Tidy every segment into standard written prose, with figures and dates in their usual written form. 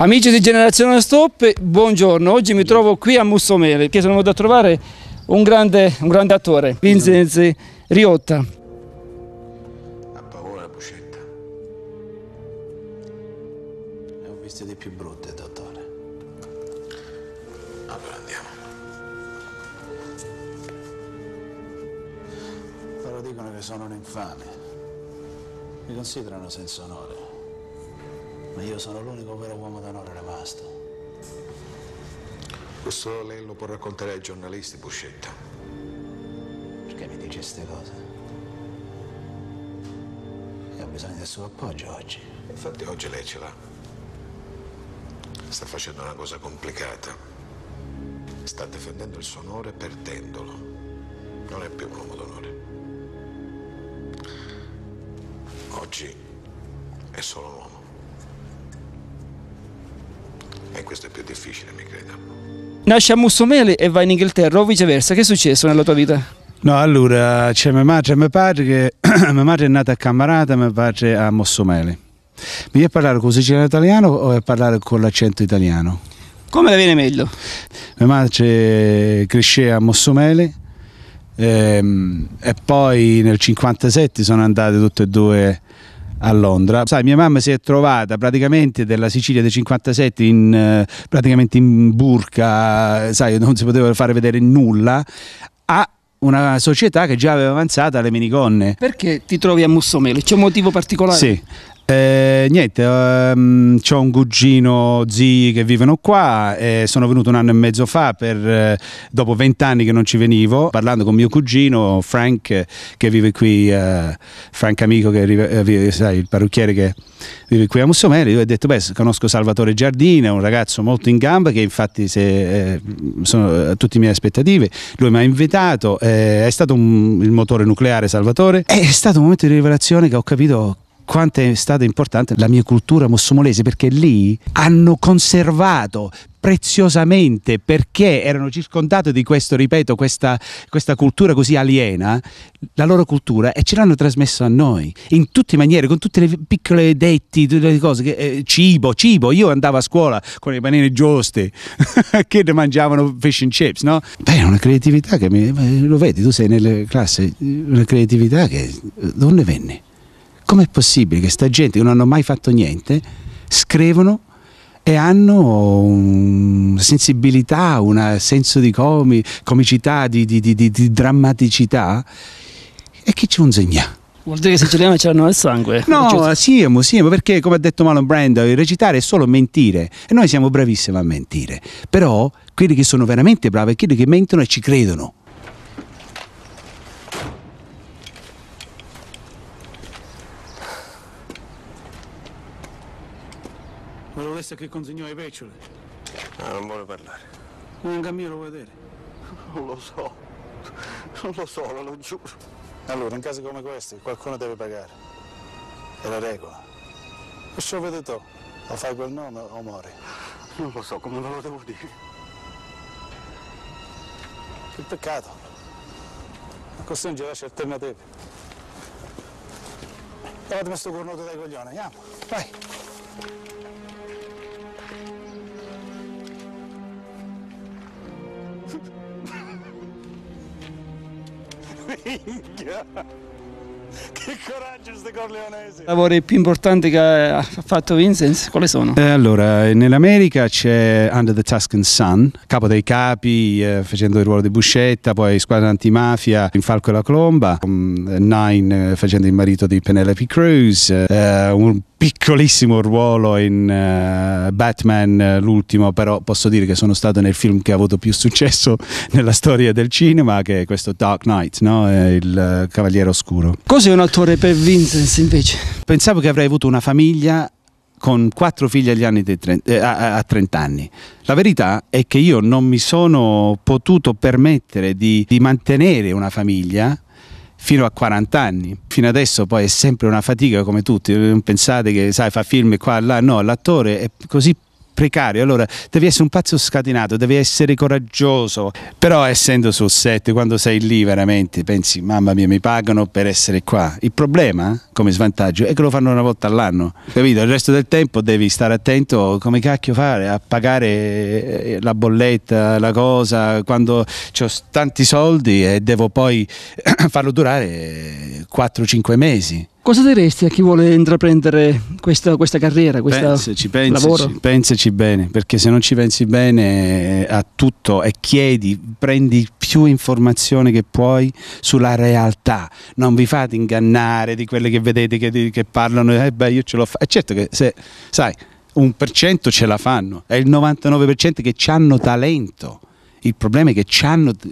Amici di Generazione Stop, buongiorno. Oggi mi trovo qui a Mussomeli, che sono venuto a trovare un grande attore, Vincenzo Riotta. Ha paura, Buscetta. Ne ho viste di più brutte, dottore. Allora andiamo. Loro dicono che sono un infame. Mi considerano senza onore. Ma io sono l'unico vero uomo d'onore rimasto. Questo lei lo può raccontare ai giornalisti, Buscetta. Perché mi dice queste cose? Io ho bisogno del suo appoggio oggi. Infatti oggi lei ce l'ha. Sta facendo una cosa complicata. Sta difendendo il suo onore perdendolo. Non è più un uomo d'onore. Oggi è solo un uomo. E questo è più difficile, mi creda. Nasci a Mussomeli e vai in Inghilterra o viceversa. Che è successo nella tua vita? No, allora c'è mia madre e mio padre che mia madre è nata a Cammarata e mio padre a Mussomeli. Mi viene a parlare con siciliano italiano o a parlare con l'accento italiano? Come la viene meglio? Mia madre cresceva a Mussomeli e poi nel 1957 sono andate tutte e due a Londra. Sai, mia mamma si è trovata praticamente della Sicilia del 57 praticamente in burca, sai, non si poteva fare vedere nulla, a una società che già aveva avanzato alle minigonne. Perché ti trovi a Mussomeli? C'è un motivo particolare? Sì. Niente, c'ho un cugino, zii che vivono qua, sono venuto un anno e mezzo fa dopo 20 anni che non ci venivo, parlando con mio cugino Frank che vive qui, Frank amico che vive, sai, il parrucchiere che vive qui a Mussomeli. Io ho detto, beh, conosco Salvatore Giardina, un ragazzo molto in gamba che infatti sono a tutte le mie aspettative. Lui mi ha invitato, è stato il motore nucleare Salvatore, è stato un momento di rivelazione che ho capito quanto è stata importante la mia cultura mussomolese, perché lì hanno conservato preziosamente, perché erano circondati di questo, ripeto, questa cultura così aliena, la loro cultura, e ce l'hanno trasmesso a noi in tutte le maniere, con tutte le piccole detti, tutte le cose, cibo, io andavo a scuola con le panine giuste che mangiavano fish and chips, no? Beh, è una creatività che lo vedi, tu sei nelle classi, una creatività che dove ne venne? Com'è possibile che sta gente che non hanno mai fatto niente scrivono e hanno una sensibilità, un senso di comicità, di drammaticità, e chi ci insegna? Vuol dire che i siciliani ce l'hanno nel sangue? No, siamo, perché come ha detto Marlon Brando, recitare è solo mentire e noi siamo bravissimi a mentire, però quelli che sono veramente bravi è quelli che mentono e ci credono. Me lo volesse che consegnò ai peccioli? No, non vuole parlare. Neanche a me lo vuoi vedere? Non lo so, lo giuro. Allora, in casi come questi, qualcuno deve pagare. È la regola. Perciò vedi tu, o fai quel nome o muori. Non lo so, come ve lo devo dire. Che peccato. Ma così non ci lascia alternative. Levatemi sto cornuto dai coglioni, andiamo, vai. Minchia! Che coraggio sti corleonesi! I lavori più importanti che ha fatto Vincenzo, quali sono? Allora, nell'America c'è Under the Tuscan Sun, capo dei capi, facendo il ruolo di Buscetta, poi Squadra Antimafia, in Falco e la Colomba, Nine facendo il marito di Penelope Cruz, un piccolissimo ruolo in Batman, l'ultimo, però posso dire che sono stato nel film che ha avuto più successo nella storia del cinema, che è questo Dark Knight, no? Il Cavaliere Oscuro. Cos'è un attore per Vincenzo invece? Pensavo che avrei avuto una famiglia con 4 figli agli anni a 30 anni. La verità è che io non mi sono potuto permettere di mantenere una famiglia fino a 40 anni. Fino adesso poi è sempre una fatica come tutti, non pensate che sai fa film qua e là, no, l'attore è così precario, allora devi essere un pazzo scatenato, devi essere coraggioso, però essendo sul set, quando sei lì veramente pensi mamma mia mi pagano per essere qua. Il problema come svantaggio è che lo fanno una volta all'anno, capito? Il resto del tempo devi stare attento come cacchio fare a pagare la bolletta, la cosa, quando ho tanti soldi e devo poi farlo durare 4-5 mesi. Cosa diresti a chi vuole intraprendere questa carriera, questo lavoro? Pensaci bene, perché se non ci pensi bene a tutto e chiedi, prendi più informazione che puoi sulla realtà, non vi fate ingannare di quelle che vedete che parlano, io ce l'ho fatta. È certo che se, sai, 1% ce la fanno, è il 99% che hanno talento. Il problema è che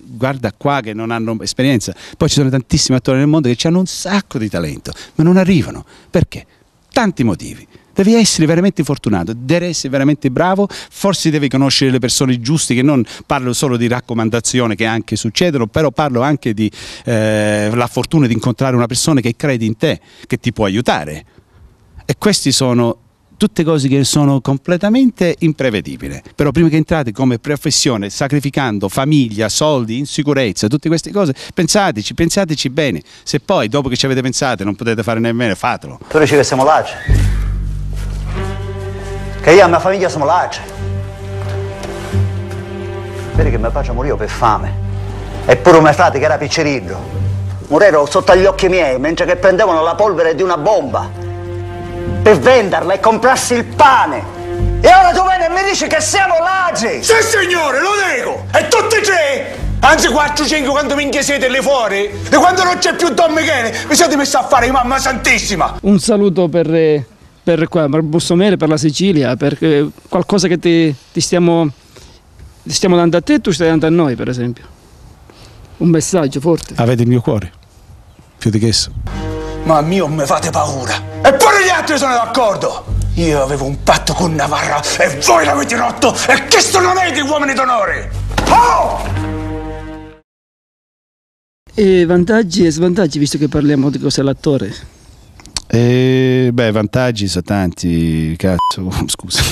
guarda qua, che non hanno esperienza. Poi ci sono tantissimi attori nel mondo che hanno un sacco di talento, ma non arrivano. Perché? Tanti motivi. Devi essere veramente fortunato, devi essere veramente bravo, forse devi conoscere le persone giuste, che non parlo solo di raccomandazioni che anche succedono, però parlo anche di la fortuna di incontrare una persona che crede in te, che ti può aiutare. E questi sono tutte cose che sono completamente imprevedibili, però prima che entrate come professione, sacrificando famiglia, soldi, insicurezza, tutte queste cose, pensateci bene. Se poi dopo che ci avete pensato non potete fare nemmeno, fatelo. Tu dici che siamo ladri, che io e la mia famiglia siamo ladri. Vedi che mio padre morì per fame, eppure mio frate che era piccerino morirono sotto agli occhi miei mentre che prendevano la polvere di una bomba per venderla e comprarsi il pane. E ora tu vieni e mi dici che siamo ladri! Sì signore, lo nego! E tutti e tre! Anzi 4-5 quando minchia siete lì fuori! E quando non c'è più Don Michele vi siete messi a fare mamma santissima! Un saluto per Bussomere, per la Sicilia, per qualcosa che ti stiamo dando a te e tu stai dando a noi, per esempio. Un messaggio forte. Avete il mio cuore, più di che esso. Ma mio mi fate paura! Eppure gli altri sono d'accordo! Io avevo un patto con Navarra e voi l'avete rotto! E questo non è di uomini d'onore! Oh! E vantaggi e svantaggi, visto che parliamo di cos'è l'attore? Beh, vantaggi sono tanti, cazzo, scusa.